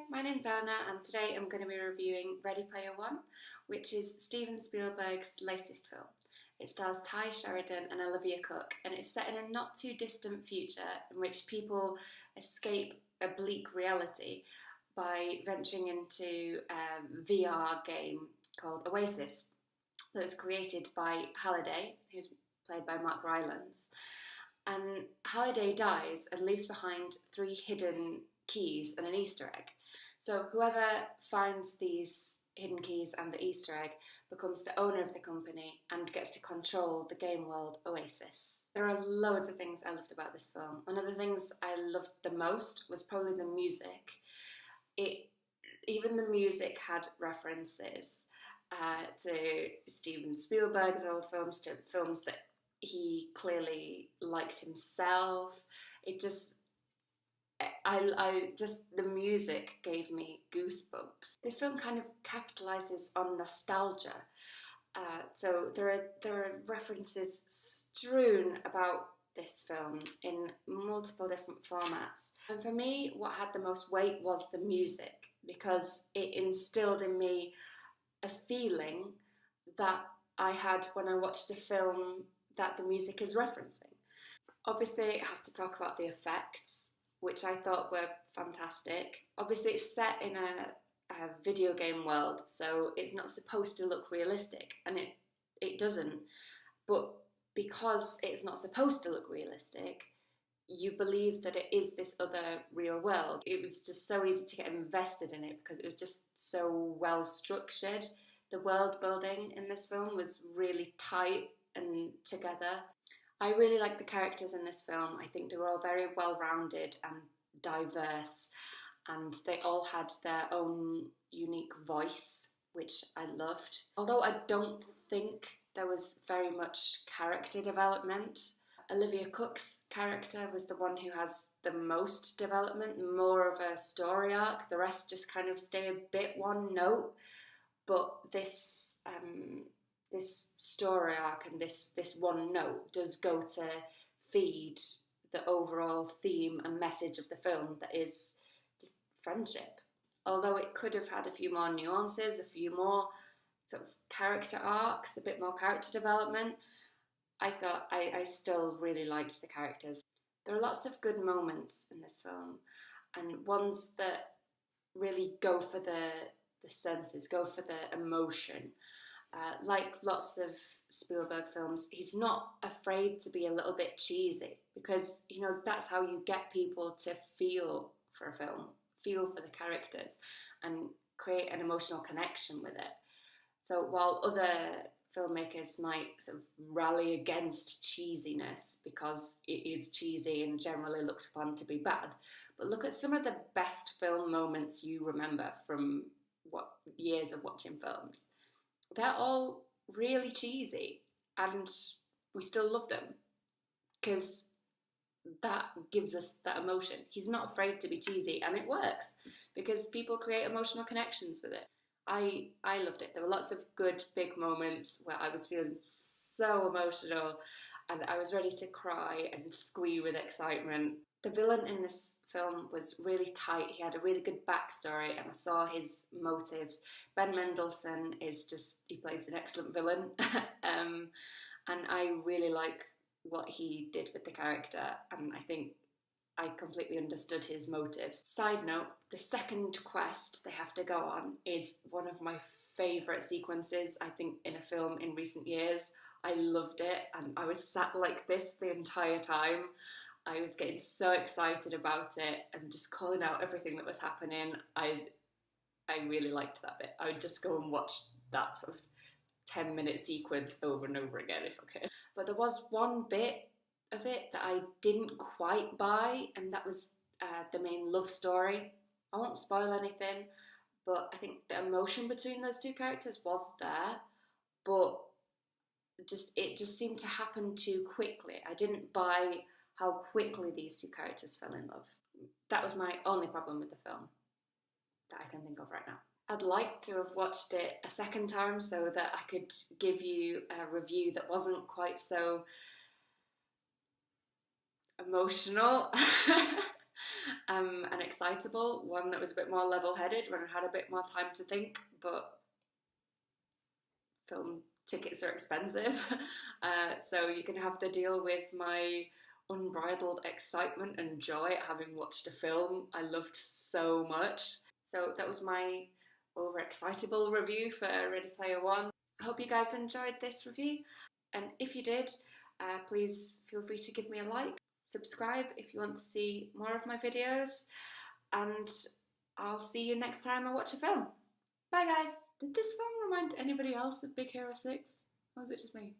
my name's Eleanor and today I'm going to be reviewing Ready Player One, which is Steven Spielberg's latest film. It stars Ty Sheridan and Olivia Cooke and it's set in a not too distant future in which people escape a bleak reality by venturing into a VR game called Oasis that was created by Halliday, who's played by Mark Rylance. And Halliday dies and leaves behind 3 hidden keys and an Easter egg. So whoever finds these hidden keys and the Easter egg becomes the owner of the company and gets to control the game world Oasis. There are loads of things I loved about this film. One of the things I loved the most was probably the music. Even the music had references to Steven Spielberg's old films, to films that he clearly liked himself. The music gave me goosebumps. This film kind of capitalizes on nostalgia. So there are references strewn about this film in multiple different formats. And for me, what had the most weight was the music, because it instilled in me a feeling that I had when I watched the film that the music is referencing. Obviously, I have to talk about the effects, which I thought were fantastic. Obviously, it's set in a video game world, so it's not supposed to look realistic, and it doesn't. But because it's not supposed to look realistic, you believe that it is this other real world. It was just so easy to get invested in it because it was just so well structured. The world building in this film was really tight and together. I really liked the characters in this film. I think they were all very well-rounded and diverse, and they all had their own unique voice, which I loved. Although I don't think there was very much character development. Olivia Cooke's character was the one who has the most development, more of a story arc. The rest just kind of stay a bit one note. But this story arc and this one note does go to feed the overall theme and message of the film, that is just friendship. Although it could have had a few more nuances, a few more sort of character arcs, a bit more character development, I still really liked the characters. There are lots of good moments in this film, and ones that really go for the senses, go for the emotion. Like lots of Spielberg films, he's not afraid to be a little bit cheesy, because he knows that's how you get people to feel for a film, feel for the characters, and create an emotional connection with it. So while other filmmakers might sort of rally against cheesiness because it is cheesy and generally looked upon to be bad, but look at some of the best film moments you remember from years of watching films. They're all really cheesy and we still love them because that gives us that emotion. He's not afraid to be cheesy, and it works because people create emotional connections with it. I loved it. There were lots of good big moments where I was feeling so emotional and I was ready to cry and squeal with excitement. The villain in this film was really tight. He had a really good backstory and I saw his motives. Ben Mendelsohn he plays an excellent villain. And I really like what he did with the character, and I think I completely understood his motives. Side note, the second quest they have to go on is one of my favourite sequences, I think, in a film in recent years. I loved it and I was sat like this the entire time. I was getting so excited about it and just calling out everything that was happening. I really liked that bit. I would just go and watch that sort of 10-minute sequence over and over again if I could. But there was one bit of it that I didn't quite buy, and that was the main love story. I won't spoil anything, but I think the emotion between those two characters was there, but it just seemed to happen too quickly. I didn't buy how quickly these two characters fell in love. That was my only problem with the film that I can think of right now. I'd like to have watched it a second time so that I could give you a review that wasn't quite so emotional. An excitable, one that was a bit more level-headed when I had a bit more time to think, but film tickets are expensive. So you can have to deal with my unbridled excitement and joy at having watched a film I loved so much. So that was my overexcitable review for Ready Player One. I hope you guys enjoyed this review, and if you did, please feel free to give me a like, subscribe if you want to see more of my videos, and I'll see you next time I watch a film. Bye guys! Did this film remind anybody else of Big Hero 6? Or was it just me?